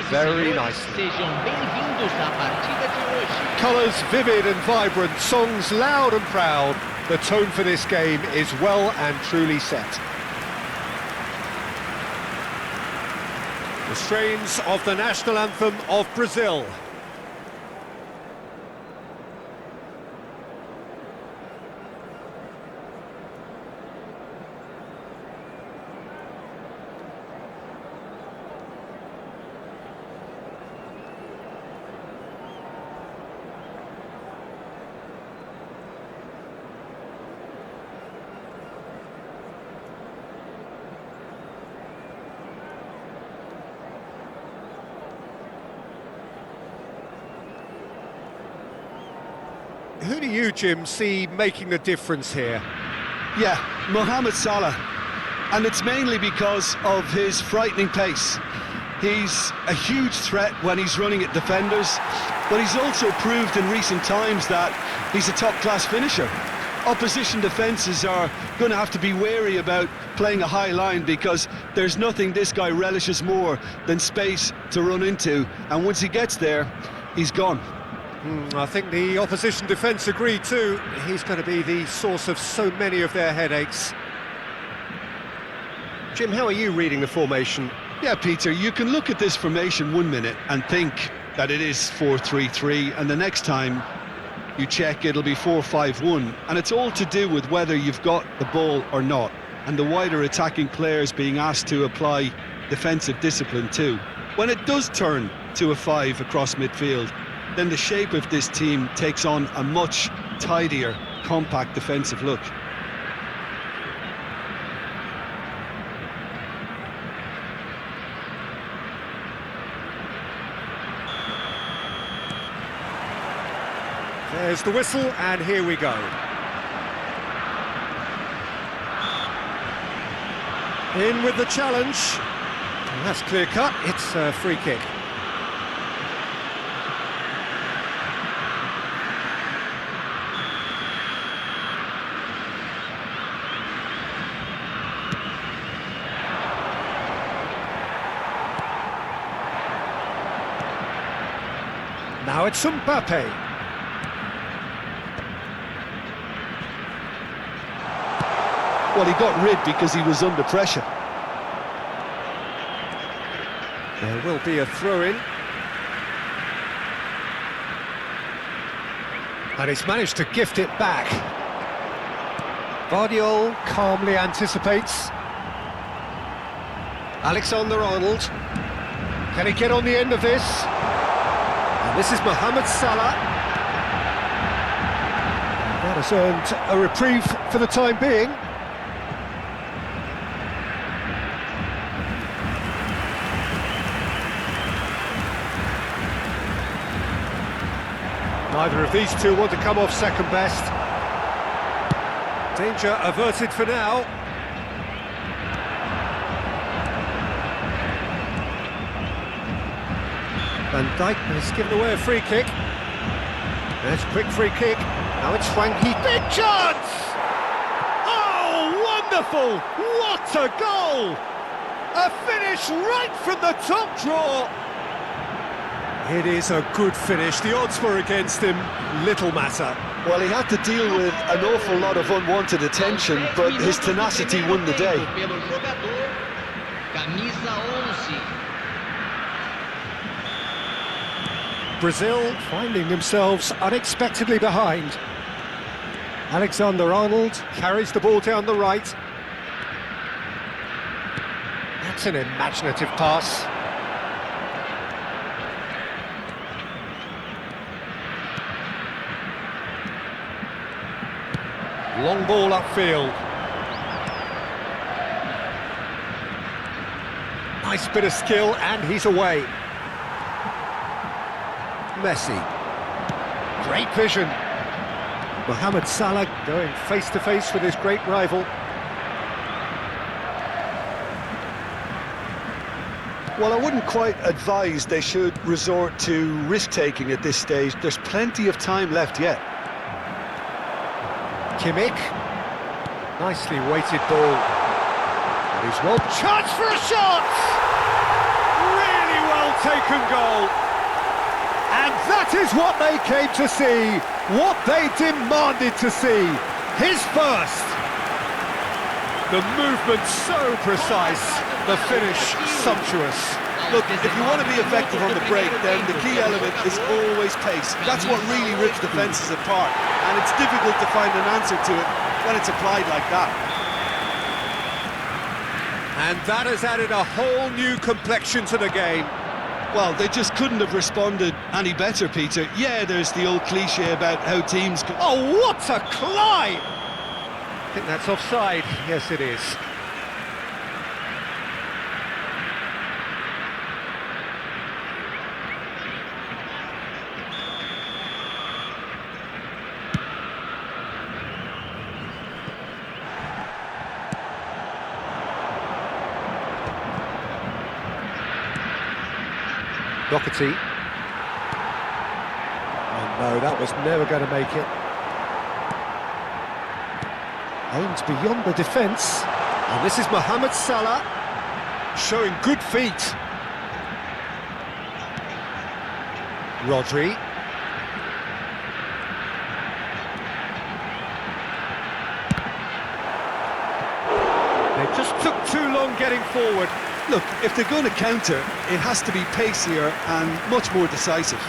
Very nicely. Sejam bem-vindos à partida de hoje. Colours vivid and vibrant, songs loud and proud. The tone for this game is well and truly set. The strains of the national anthem of Brazil. Who do you, Jim, see making the difference here? Yeah, Mohamed Salah. And it's mainly because of his frightening pace. He's a huge threat when he's running at defenders, but he's also proved in recent times that he's a top-class finisher. Opposition defences are going to have to be wary about playing a high line because there's nothing this guy relishes more than space to run into, and once he gets there, he's gone. I think the opposition defence agree too. He's going to be the source of so many of their headaches. Jim, how are you reading the formation? Yeah, Peter, you can look at this formation 1 minute and think that it is 4-3-3, and the next time you check it'll be 4-5-1, and it's all to do with whether you've got the ball or not, and the wider attacking players being asked to apply defensive discipline too. When it does turn to a 5 across midfield, then the shape of this team takes on a much tidier, compact defensive look. There's the whistle, and here we go. In with the challenge. And that's clear cut, it's a free kick. Now it's Mbappe. Well, he got rid because he was under pressure. There will be a throw-in. And he's managed to gift it back. Vardiol calmly anticipates. Alexander-Arnold. Can he get on the end of this? And this is Mohamed Salah. That has earned a reprieve for the time being. Neither of these two want to come off second best. Danger averted for now. Van Dijk has given away a free kick. There's a quick free kick. Now it's Frankie. Big chance! Oh, wonderful! What a goal! A finish right from the top draw. It is a good finish. The odds were against him. Little matter. Well, he had to deal with an awful lot of unwanted attention, but his tenacity won the day. Pelo jogador, camisa 11. Brazil finding themselves unexpectedly behind. Alexander-Arnold carries the ball down the right. That's an imaginative pass. Long ball upfield. Nice bit of skill, and he's away. Messi. Great vision. Mohamed Salah going face-to-face with his great rival. Well, I wouldn't quite advise they should resort to risk-taking at this stage. There's plenty of time left yet. Kimmich. Nicely weighted ball. And he's well... Chance for a shot! Really well taken goal. And that is what they came to see, what they demanded to see. His first. The movement so precise, the finish sumptuous. Look, if you want to be effective on the break, then the key element is always pace. That's what really rips defences apart, and it's difficult to find an answer to it when it's applied like that. And that has added a whole new complexion to the game. Well, they just couldn't have responded any better, Peter. Yeah, there's the old cliche about how teams... Oh, what a climb! I think that's offside. Yes, it is. Doherty. Oh no, that was never going to make it. Aims beyond the defence. And this is Mohamed Salah, showing good feet. Rodri. They just took too long getting forward. Look, if they're going to counter, it has to be pacier and much more decisive.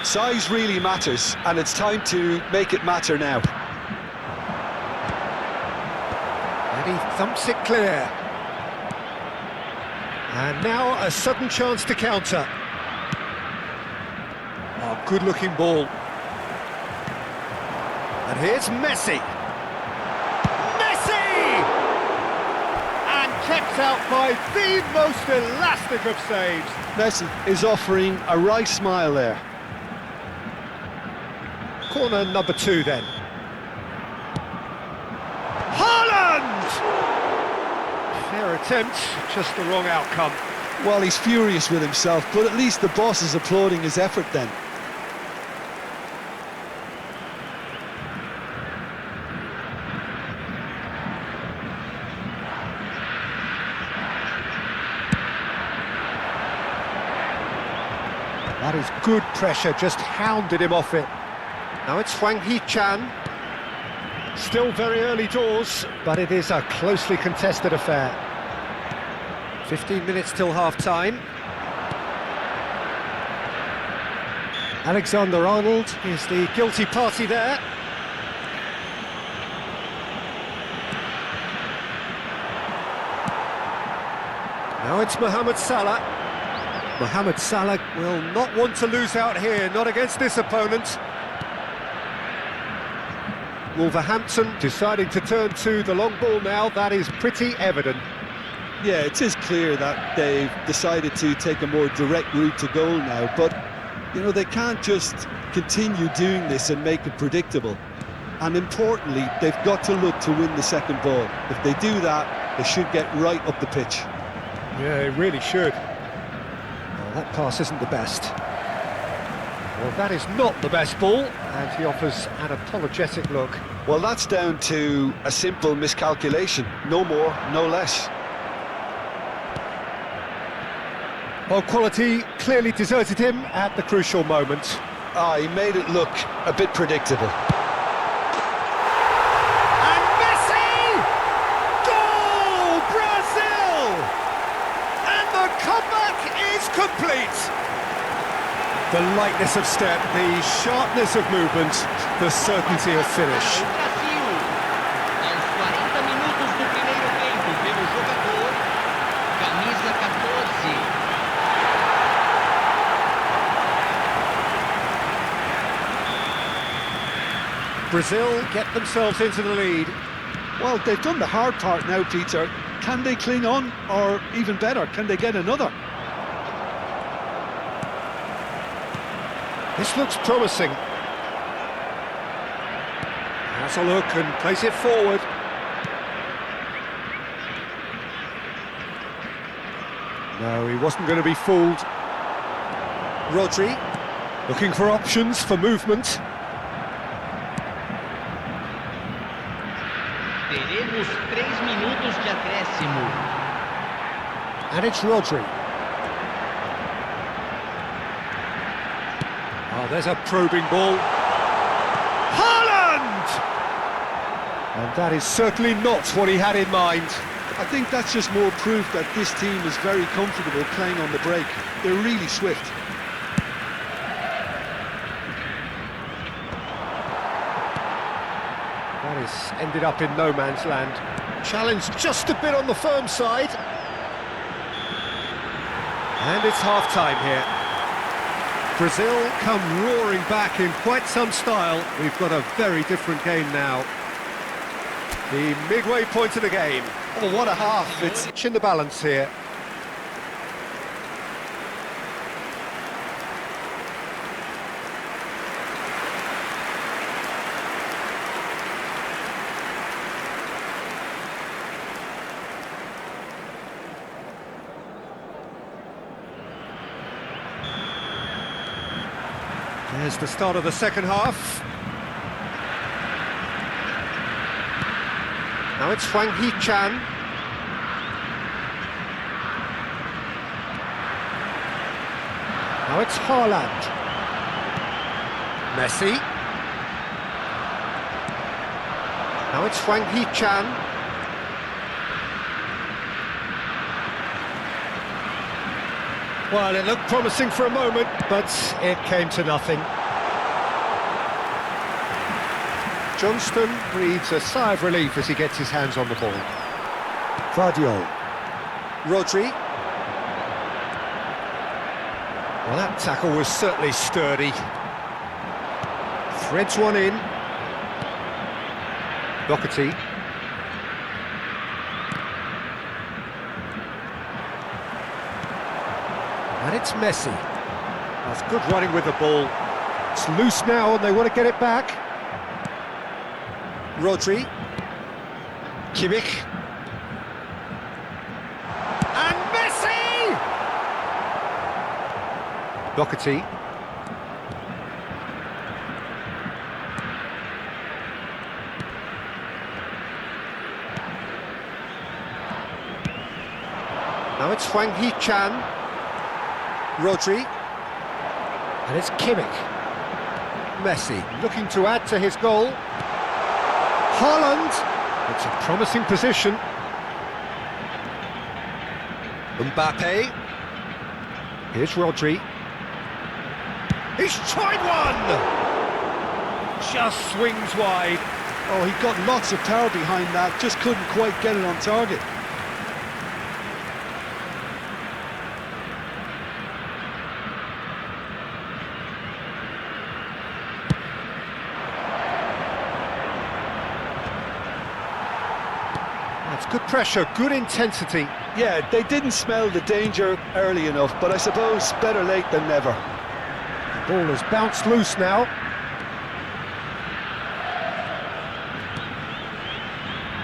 Size really matters, and it's time to make it matter now. And he thumps it clear. And now a sudden chance to counter. Oh, good-looking ball. And here's Messi. Kept out by the most elastic of saves. Messi is offering a wry smile there. Corner number 2 then. Haaland! Fair attempt, just the wrong outcome. Well, he's furious with himself, but at least the boss is applauding his effort then. That is good pressure, just hounded him off it. Now it's Hwang Hee-chan. Still very early doors, but it is a closely contested affair. 15 minutes till half-time. Alexander-Arnold is the guilty party there. Now it's Mohamed Salah. Mohamed Salah will not want to lose out here, not against this opponent. Wolverhampton deciding to turn to the long ball now, that is pretty evident. Yeah, it is clear that they've decided to take a more direct route to goal now, but, you know, they can't just continue doing this and make it predictable. And importantly, they've got to look to win the second ball. If they do that, they should get right up the pitch. Yeah, they really should. That pass isn't the best. Well, that is not the best ball, and he offers an apologetic look. Well, that's down to a simple miscalculation. No more, no less. Well, quality clearly deserted him at the crucial moment. He made it look a bit predictable. And Messi! Goal! Brazil! And the comeback is complete. The lightness of step, the sharpness of movement, the certainty of finish. Brasil, aos 40 minutos do primeiro tempo, pelo jogador, camisa 14. Brazil get themselves into the lead. Well, they've done the hard part now, Peter. Can they cling on, or even better, can they get another? This looks promising. Has a look and plays it forward. No, he wasn't going to be fooled. Rodri, looking for options for movement. Teremos 3 minutos de acréscimo. And it's Rodri. Oh, there's a probing ball. Haaland! And that is certainly not what he had in mind. I think that's just more proof that this team is very comfortable playing on the break. They're really swift. That has ended up in no man's land. Challenged just a bit on the firm side. And it's half-time here. Brazil come roaring back in quite some style. We've got a very different game now. The midway point of the game. Oh, what a half. It's in the balance here. There's the start of the second half. Now it's Hwang Hee-chan. Now it's Haaland. Messi. Now it's Hwang Hee-chan. Well, it looked promising for a moment, but it came to nothing. Johnston breathes a sigh of relief as he gets his hands on the ball. Vardiol. Rodri. Well, that tackle was certainly sturdy. Threads one in. Doherty. And it's Messi. That's good running with the ball. It's loose now and they want to get it back. Rodri. Kimmich. And Messi! Doherty. Now it's Hwang Hee-chan. Rodri. And it's Kimmich. Messi looking to add to his goal. Haaland. It's a promising position. Mbappe. Here's Rodri. He's tried one! Just swings wide. Oh, he got lots of power behind that, just couldn't quite get it on target. That's good pressure, good intensity. Yeah, they didn't smell the danger early enough, but I suppose better late than never. The ball has bounced loose now.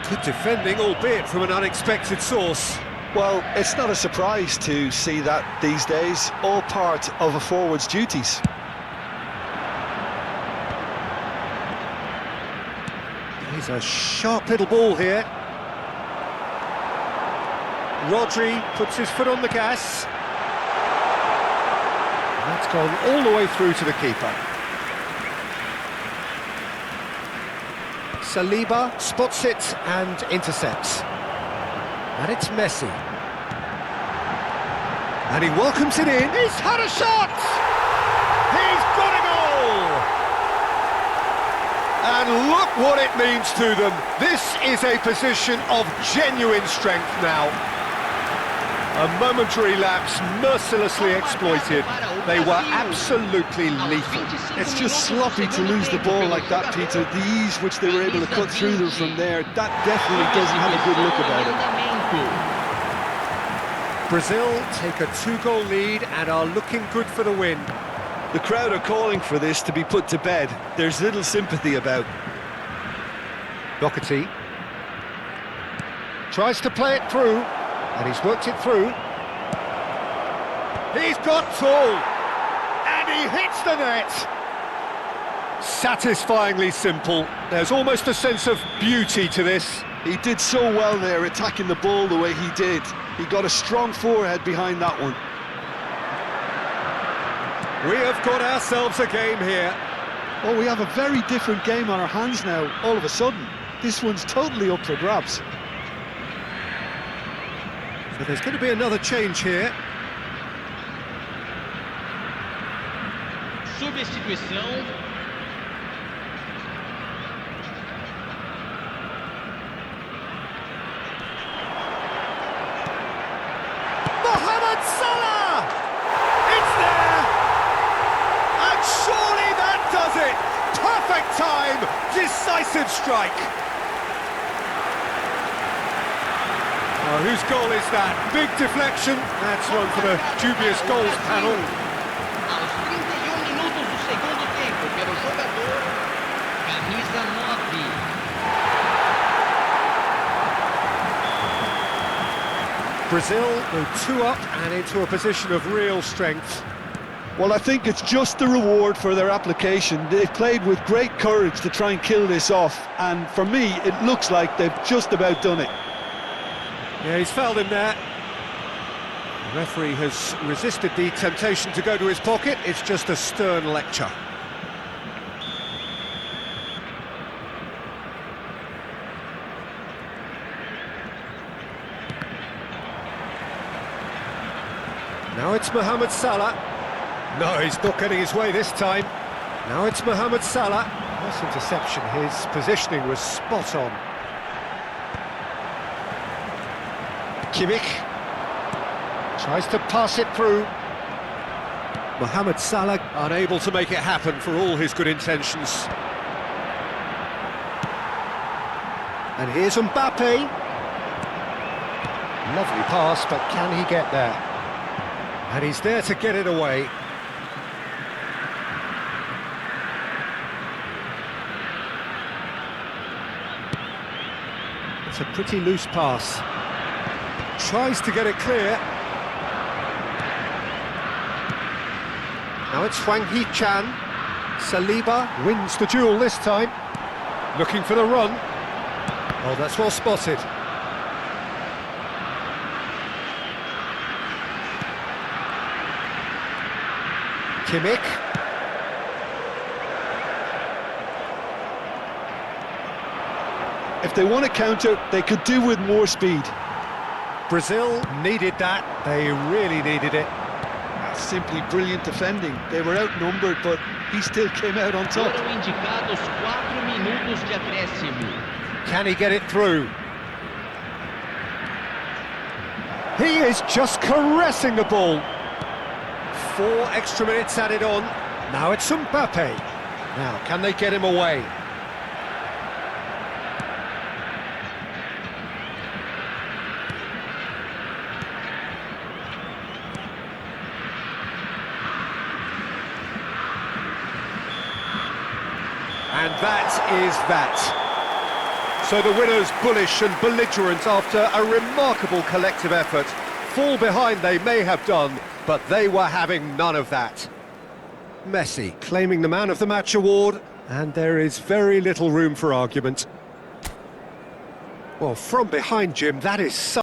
Good defending, albeit from an unexpected source. Well, it's not a surprise to see that these days, all part of a forward's duties. He's a sharp little ball here. Rodri puts his foot on the gas. That's gone all the way through to the keeper. Saliba spots it and intercepts. And it's Messi. And he welcomes it in. He's had a shot! He's got a goal! And look what it means to them. This is a position of genuine strength now. A momentary lapse mercilessly exploited. They were absolutely lethal. It's just sloppy to lose the ball like that, Peter. The ease which they were able to cut through them from there, that definitely doesn't have a good look about it. Brazil take a 2-goal lead and are looking good for the win. The crowd are calling for this to be put to bed. There's little sympathy about. Doherty tries to play it through, and he's worked it through. He's got tall, and he hits the net. Satisfyingly simple. There's almost a sense of beauty to this. He did so well there, attacking the ball the way he did. He got a strong forehead behind that one. We have got ourselves a game here. Oh, we have a very different game on our hands now, all of a sudden. This one's totally up for grabs. So there's going to be another change here. Substituição. Mohamed Salah! It's there! And surely that does it! Perfect time! Decisive strike! Oh, whose goal is that? Big deflection. That's one for the dubious goals panel. Aos 31 minutos do segundo tempo, pelo jogador, camisa 9. Brazil go 2 up and into a position of real strength. Well, I think it's just the reward for their application. They've played with great courage to try and kill this off, and for me, it looks like they've just about done it. Yeah, he's fouled him there. The referee has resisted the temptation to go to his pocket. It's just a stern lecture. Now it's Mohamed Salah. No, he's not getting his way this time. Now it's Mohamed Salah. Nice interception. His positioning was spot on. Kimmich tries to pass it through. Mohamed Salah unable to make it happen for all his good intentions. And here's Mbappe. Lovely pass, but can he get there? And he's there to get it away. It's a pretty loose pass. Tries to get it clear. Now it's Hwang Hee-chan. Saliba wins the duel this time. Looking for the run. Oh, that's well spotted. Kimmich. If they want to counter, they could do with more speed. Brazil needed that. They really needed it. That's simply brilliant defending. They were outnumbered, but he still came out on top. Foram indicados 4 minutos de acréscimo. Can he get it through? He is just caressing the ball. 4 extra minutes added on. Now it's Mbappe. Now, can they get him away? And that is that. So the winners bullish and belligerent after a remarkable collective effort. Fall behind they may have done, but they were having none of that. Messi claiming the Man of the Match award, and there is very little room for argument. Well, from behind, Jim, that is so